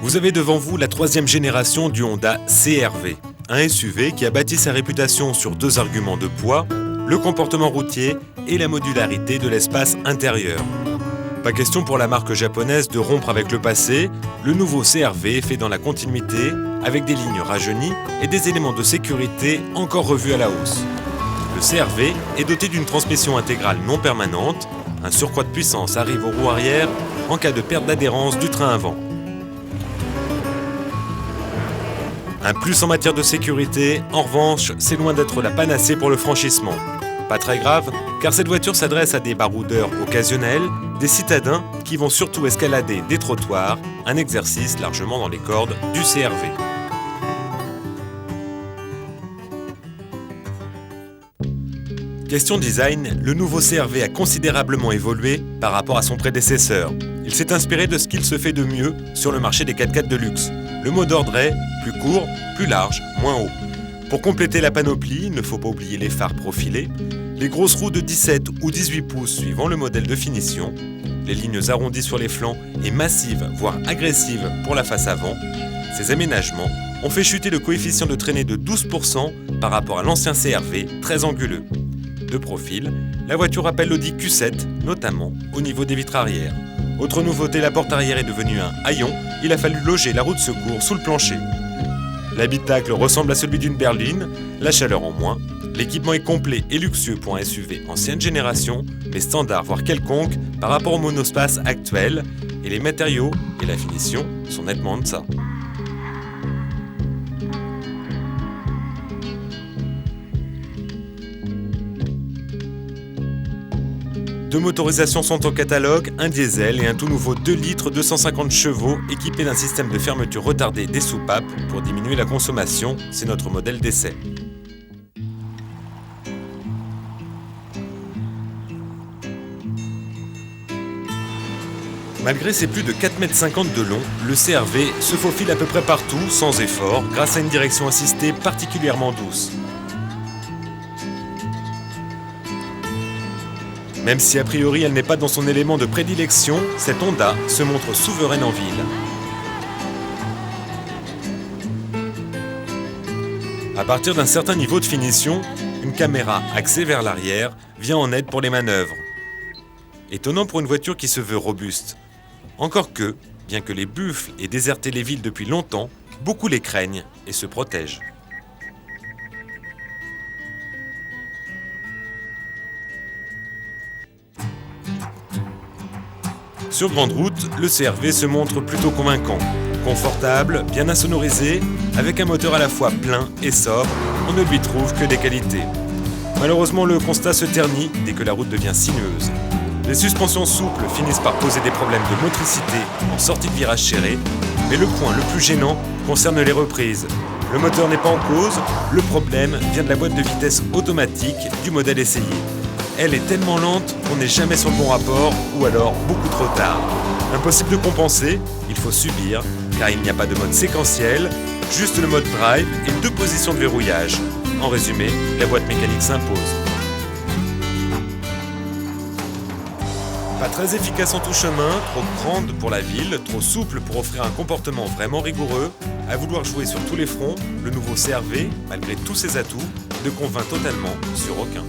Vous avez devant vous la troisième génération du Honda CR-V, un SUV qui a bâti sa réputation sur deux arguments de poids, le comportement routier et la modularité de l'espace intérieur. Pas question pour la marque japonaise de rompre avec le passé, le nouveau CR-V est fait dans la continuité avec des lignes rajeunies et des éléments de sécurité encore revus à la hausse. Le CR-V est doté d'une transmission intégrale non permanente, un surcroît de puissance arrive aux roues arrière en cas de perte d'adhérence du train avant. Un plus en matière de sécurité, en revanche, c'est loin d'être la panacée pour le franchissement. Pas très grave, car cette voiture s'adresse à des baroudeurs occasionnels, des citadins qui vont surtout escalader des trottoirs, un exercice largement dans les cordes du CR-V. Question design, le nouveau CR-V a considérablement évolué par rapport à son prédécesseur. Il s'est inspiré de ce qu'il se fait de mieux sur le marché des 4x4 de luxe. Le mot d'ordre est plus court, plus large, moins haut. Pour compléter la panoplie, il ne faut pas oublier les phares profilés, les grosses roues de 17 ou 18 pouces suivant le modèle de finition, les lignes arrondies sur les flancs et massives, voire agressives pour la face avant. Ces aménagements ont fait chuter le coefficient de traînée de 12% par rapport à l'ancien CR-V très anguleux. De profil, la voiture rappelle l'Audi Q7, notamment au niveau des vitres arrière. Autre nouveauté, la porte arrière est devenue un haillon, il a fallu loger la roue de secours sous le plancher. L'habitacle ressemble à celui d'une berline, la chaleur en moins. L'équipement est complet et luxueux pour un SUV ancienne génération, mais standard voire quelconque par rapport au monospace actuel, et les matériaux et la finition sont nettement en deçà. Deux motorisations sont au catalogue, un diesel et un tout nouveau 2 litres 250 chevaux équipé d'un système de fermeture retardée des soupapes pour diminuer la consommation, c'est notre modèle d'essai. Malgré ses plus de 4,50 m de long, le CR-V se faufile à peu près partout, sans effort, grâce à une direction assistée particulièrement douce. Même si a priori elle n'est pas dans son élément de prédilection, cette Honda se montre souveraine en ville. À partir d'un certain niveau de finition, une caméra axée vers l'arrière vient en aide pour les manœuvres. Étonnant pour une voiture qui se veut robuste. Encore que, bien que les buffles aient déserté les villes depuis longtemps, beaucoup les craignent et se protègent. Sur grande route, le CR-V se montre plutôt convaincant. Confortable, bien insonorisé, avec un moteur à la fois plein et sobre, on ne lui trouve que des qualités. Malheureusement, le constat se ternit dès que la route devient sinueuse. Les suspensions souples finissent par poser des problèmes de motricité en sortie de virage serré, mais le point le plus gênant concerne les reprises. Le moteur n'est pas en cause, le problème vient de la boîte de vitesse automatique du modèle essayé. Elle est tellement lente qu'on n'est jamais sur le bon rapport ou alors beaucoup trop tard. Impossible de compenser, il faut subir, car il n'y a pas de mode séquentiel, juste le mode drive et 2 positions de verrouillage. En résumé, la boîte mécanique s'impose. Pas très efficace en tout chemin, trop grande pour la ville, trop souple pour offrir un comportement vraiment rigoureux. À vouloir jouer sur tous les fronts, le nouveau CR-V, malgré tous ses atouts, ne convainc totalement sur aucun.